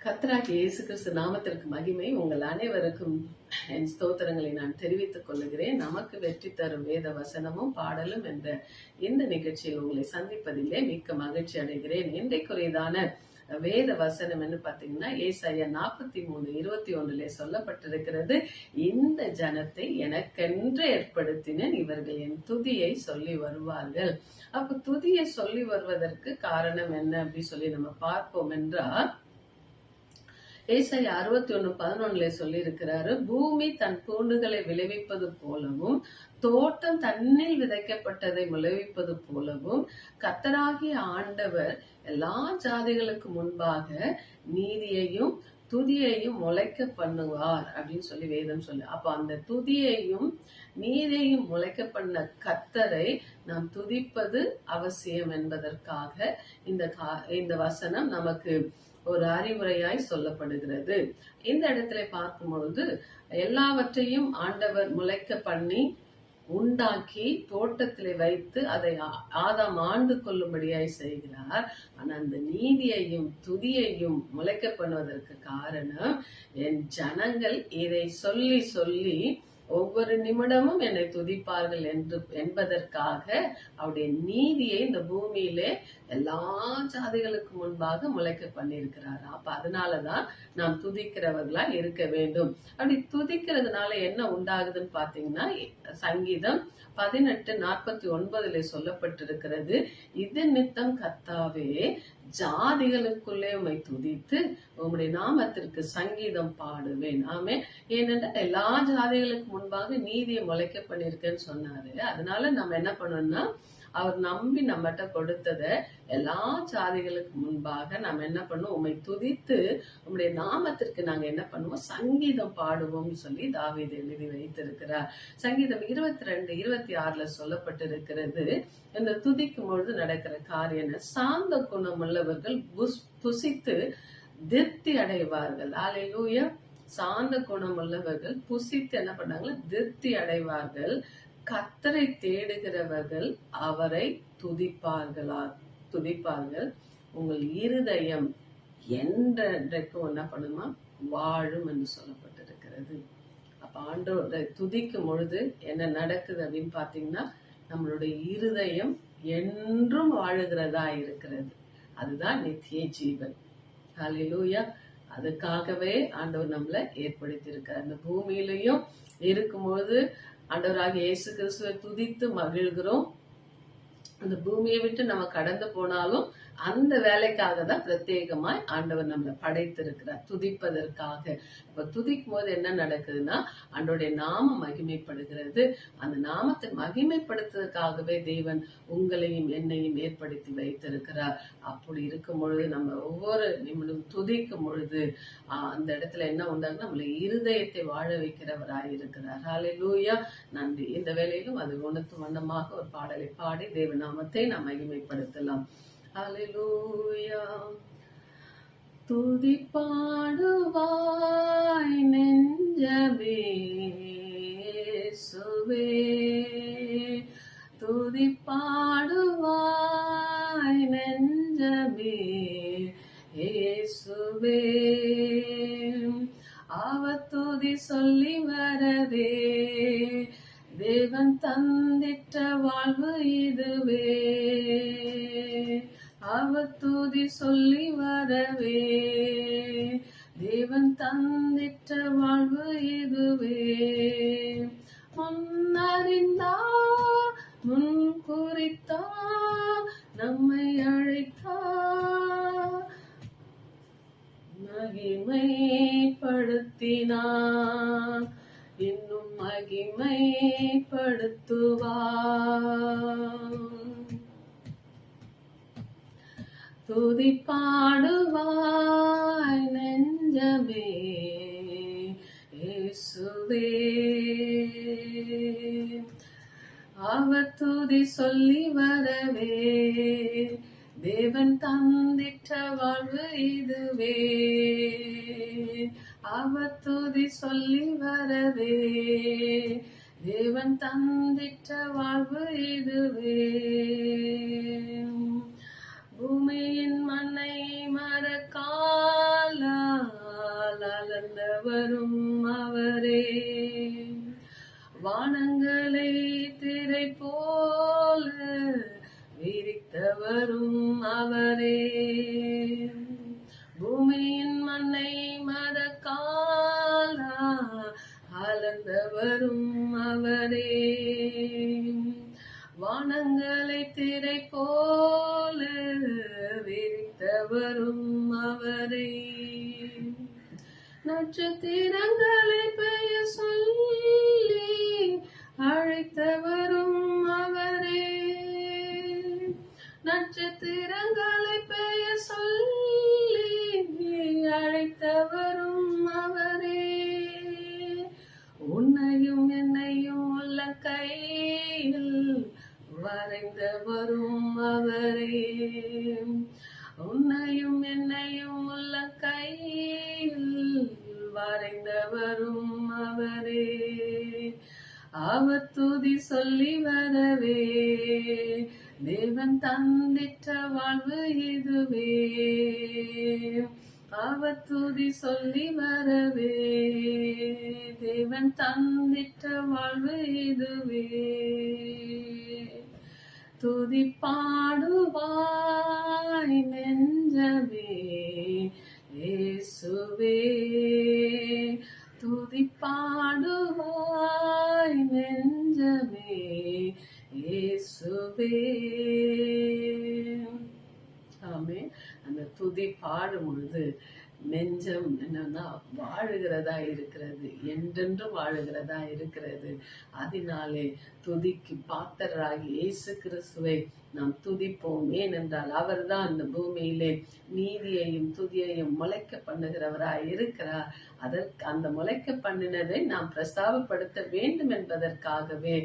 கர்த்தராகிய இயேசு கிறிஸ்து நாமத்திற்கு மகிமை. உங்கள் அனைவருக்கும் என் ஸ்தோத்திரங்களை நான் தெரிவித்துக் கொள்ளுகிறேன். நமக்கு வெற்றி தரும் வேத வசனமும் பாடலும் என்ற இந்த நிகழ்ச்சியில் உங்களை சந்திப்பதிலே மிக்க மகிழ்ச்சி அடைகிறேன். இன்றைக்குரியதான வேத வசனம் என்ன பாத்தீங்கன்னா, ஏசாயா 43:21 சொல்லப்பட்டிருக்கிறது. இந்த ஜனத்தை எனக்கென்று ஏற்படுத்தினேன், இவர்கள் என் துதியை சொல்லி வருவார்கள். அப்ப துதியை சொல்லி வருவதற்கு காரணம் என்ன அப்படி சொல்லி நம்ம பார்ப்போம் என்றால், ஏசாயா 61:11 சொல்லி இருக்கிறாரு, பூமி தன் பூண்டுகளை விளைவிப்பது போலவும் தோட்டம் தன்னில் விதைக்கப்பட்டதை விளைவிப்பது போலவும் கர்த்தராகிய ஆண்டவர் எல்லா ஜாதிகளுக்கு முன்பாக நீதியையும் துதியையும் முளைக்க பண்ணுவார் அப்படின்னு சொல்லி வேதம் சொல்லு. அப்ப அந்த துதியையும் நீதியையும் முளைக்க பண்ண கர்த்தரை நாம் துதிப்பது அவசியம் என்பதற்காக இந்த வசனம் நமக்கு ஒரு அறிவுரையாய் சொல்லப்படுகிறது. இந்த இடத்துல பார்க்கும் பொழுது எல்லாவற்றையும் ஆண்டவர் முளைக்க பண்ணி உண்டாக்கி தோட்டத்திலே வைத்து அதை ஆதாம் ஆண்டு கொள்ளும்படியாய் செய்கிறார். ஆனா அந்த நீதியையும் துதியையும் முளைக்க பண்ணுவதற்கு காரணம், என் ஜனங்கள் இதை சொல்லி சொல்லி ஒவ்வொரு நிமிடமும் என்னை துதிப்பார்கள் என்பதற்காக அவருடைய நீதியை இந்த பூமியிலே எல்லா ஜாதிகளுக்கு முன்பாக முளைக்க பண்ணியிருக்கிறார். அப்ப அதனாலதான் நாம் துதிக்கிறவர்களா இருக்க வேண்டும். அப்படி துதிக்கிறதுனால என்ன உண்டாகுதுன்னு பாத்தீங்கன்னா, சங்கீதம் 18:49 சொல்லப்பட்டிருக்கிறது, இது நித்தம் கர்த்தாவே ஜாதிகளுக்குள்ளே உம்மை துதித்து உம்முடைய நாமத்திற்கு சங்கீதம் பாடுவேன். ஆமே. ஏனென்றால் எல்லா ஜாதிகளுக்கு முன்பாக நீதியை முளைக்க பண்ணிருக்கேன்னு சொன்னாரு. அதனால நம்ம என்ன பண்ணணும்னா, அவர் நம்பி நம்மகிட்ட கொடுத்தத எல்லா ஜாதிகளுக்கு முன்பாக நம்ம என்ன பண்ணுவோம், உம்மை துதித்து உம்முடைய நாமத்திற்கு நாங்க என்ன பண்ணுவோம், சங்கீதம் பாடுவோம் சொல்லி தாவீது எழுதி வைத்திருக்கிறார். சங்கீதம் 22:26 சொல்லப்பட்டிருக்கிறது, இந்த துதிக்கும் பொழுது நடக்கிற காரியம், சாந்த குணம் உள்ளவர்கள் புசித்து திருப்தி அடைவார்கள். அல்லேலூயா. சாந்த குணம் உள்ளவர்கள் புசித்து என்ன பண்ணாங்களா, திருப்தி அடைவார்கள். கர்த்தரை தேடுகிறவர்கள் அவரை துதிப்பார்கள். உங்கள் இருதயம் என்றைக்கும் என்ன பண்ணுமா, வாழும் என்று சொல்லப்பட்டிருக்கிறது. அப்ப ஆண்டவரை துதிக்கும் பொழுது என்ன நடக்குது அப்படின்னு பாத்தீங்கன்னா, நம்மளுடைய இருதயம் என்றும் வாழுகிறதா இருக்கிறது. அதுதான் நித்திய ஜீவன். ஹல்லேலூயா. அதுக்காகவே ஆண்டவர் நம்மளை ஏற்படுத்தி இருக்கிறார். அந்த பூமியிலையும் இருக்கும்போது ஆண்டவராகிய இயேசு கிறிஸ்துவை துதித்து மகிழ்கிறோம். அந்த பூமியை விட்டு நம்ம கடந்து போனாலும் அந்த வேலைக்காக தான் பிரத்யேகமாய் ஆண்டவர் நம்மளை படைத்திருக்கிறார், துதிப்பதற்காக. இப்ப துதிக்கும் போது என்ன நடக்குதுன்னா, ஆண்டோடைய நாமம் மகிமைப்படுகிறது. அந்த நாமத்தை மகிமைப்படுத்துவதற்காகவே தேவன் உங்களையும் என்னையும் ஏற்படுத்தி வைத்திருக்கிறார். அப்படி இருக்கும் பொழுது நம்ம ஒவ்வொரு நிமிடம் துதிக்கும் பொழுது அந்த இடத்துல என்ன உண்டாகுன்னா, நம்மளை இருதயத்தை வாழ வைக்கிறவராய் இருக்கிறார். ஹல்லேலூயா. நன்றி. இந்த வேளையிலும் அது உணர்த்தும் வண்ணமாக ஒரு பாடலை பாடி தேவ நாமத்தை நாம் மகிமைப்படுத்தலாம். ஹல்லேலூயா. துதி பாடுவாய் நெஞ்சமே இயேசுவே, துதி பாடுவாய் நெஞ்சமே இயேசுவே, அவர் துதி சொல்லி வரவே தேவன் தந்திட்ட வாழ்வு இதுவே, அவர் துதி சொல்லி வரவே தேவன் தந்திட்ட வாழ்வு இதுவே. முன்னறிந்தார், முன் குறித்தார், நம்மை அழைத்தார், மகிமைப்படுத்தினார், இன்னும் மகிமைப்படுத்துவார். துதி பாடுவாய் நெஞ்சமே இயேசுவே, அவர் துதி சொல்லி வரவே தேவன் தந்திட்ட வாழ்வு இதுவே, அவர் துதி சொல்லி வரவே தேவன் தந்திட்ட வாழ்வு இதுவே. பூமியின் மண்ணை மறக்காலாம், வானங்களை திரை போல விரித்தவரும் அவரே, பூமியின் மண்ணை மரக்காலா அளந்தவரும் அவரே, வானங்களை திரை போல விரித்தவரும் அவரே, நட்சத்திரங்களை பெயர் சொல்லி அழைத்தவரும் அவரே, நட்சத்திரங்களை பெயர் சொல்லி அழைத்தவரும் அவரே, உன்னையும் என்னையும் உள்ள கையில் வரைந்தவரும் அவரே, உன்னையும் என்னையும் உள்ள கையில் வரைந்தவரும் அவரே, அவர் துதி சொல்லி வரவே தேவன் தந்திட்ட வாழ்வு இதுவே, அவர் துதி சொல்லி வரவே தேவன் தந்திட்ட வாழ்வு இதுவே, துதி பாடுவாய் நெஞ்சமே இயேசுவே, துதி பாடுவாய் நெஞ்சமே இயேசுவே. ஆமே. அந்த துதி பாடும் பொழுது நெஞ்சம் என்னன்னா வாழுகிறதா இருக்கிறது, என்றென்றும் வாழுகிறதா இருக்கிறது. அதனாலே துதிக்கு பாத்திரராகி இயேசு கிறிஸ்துவை நாம் துதிப்போம். ஏனென்றால் அவர் தான் அந்த பூமியிலே நீதியையும் துதியையும் முளைக்க பண்ணுகிறவராய் இருக்கிறார். அதற்கு அந்த முளைக்க பண்ணினதை நாம் பிரஸ்தாபப்படுத்த வேண்டும் என்பதற்காகவே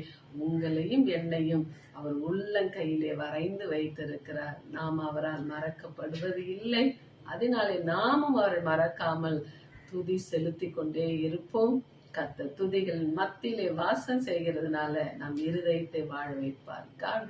உங்களையும் என்னையும் அவர் உள்ளங்கையிலே வரைந்து வைத்திருக்கிறார். நாம் அவரால் மறக்கப்படுவது இல்லை. அதனாலே நாமும் அவரை மறக்காமல் துதி செலுத்தி கொண்டே இருப்போம். கர்த்தர் துதிகளின் மத்தியிலே வாசம் செய்கிறதுனால நம் இருதயத்தை வாழ வைப்பார். God bless.